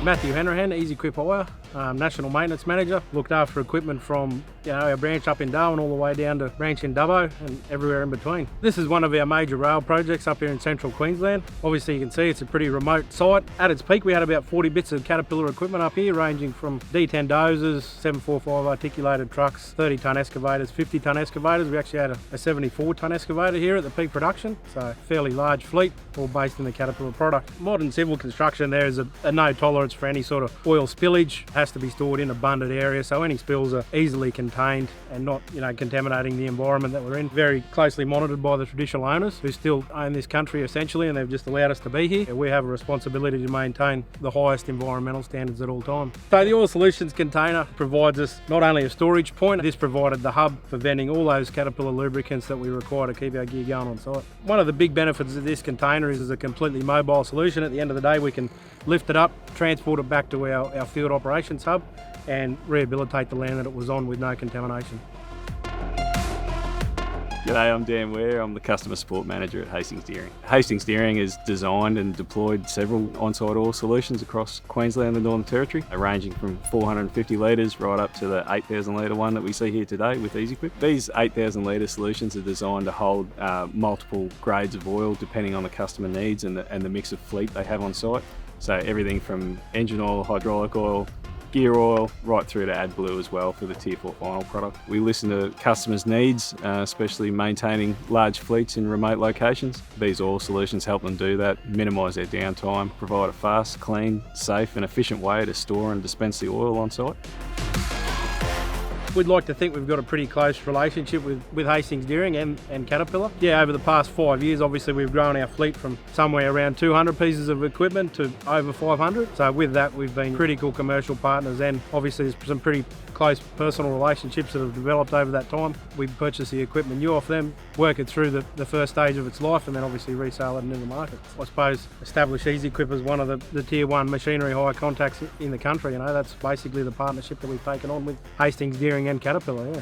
Matthew Hanrahan, Ezyquip Hire, National Maintenance Manager. Looked after equipment from our branch up in Darwin all the way down to branch in Dubbo and everywhere in between. This is one of our major rail projects up here in central Queensland. Obviously you can see it's a pretty remote site. At its peak we had about 40 bits of Caterpillar equipment up here, ranging from D10 dozers, 745 articulated trucks, 30 tonne excavators, 50 tonne excavators. We actually had a 74 tonne excavator here at the peak production, so fairly large fleet, all based in the Caterpillar product. Modern civil construction, there is a no tolerance for any sort of oil spillage. It has to be stored in a bunded area, so any spills are easily contained and not contaminating the environment that we're in. Very closely monitored by the traditional owners who still own this country essentially, and they've just allowed us to be here. We have a responsibility to maintain the highest environmental standards at all times. So the Oil Solutions container provides us not only a storage point, this provided the hub for venting all those Caterpillar lubricants that we require to keep our gear going on site. One of the big benefits of this container is a completely mobile solution. At the end of the day we can lift it up, transport it back to our field operations hub and rehabilitate the land that it was on with no contamination. G'day, I'm Dan Ware. I'm the Customer Support Manager at Hastings Deering. Hastings Deering has designed and deployed several on-site oil solutions across Queensland and the Northern Territory, ranging from 450 litres right up to the 8,000 litre one that we see here today with Ezyquip. These 8,000 litre solutions are designed to hold multiple grades of oil depending on the customer needs and the mix of fleet they have on site. So everything from engine oil, hydraulic oil, gear oil, right through to AdBlue as well for the Tier 4 final product. We listen to customers' needs, especially maintaining large fleets in remote locations. These oil solutions help them do that, minimise their downtime, provide a fast, clean, safe and efficient way to store and dispense the oil on site. We'd like to think we've got a pretty close relationship with Hastings Deering and Caterpillar. Yeah, over the past 5 years, obviously we've grown our fleet from somewhere around 200 pieces of equipment to over 500. So with that, we've been critical commercial partners, and obviously there's some pretty close personal relationships that have developed over that time. We purchase the equipment new off them, work it through the first stage of its life, and then obviously resale it into the market. I suppose establish Ezyquip as one of the Tier 1 machinery hire contacts in the country. That's basically the partnership that we've taken on with Hastings Deering and Caterpillar, yeah.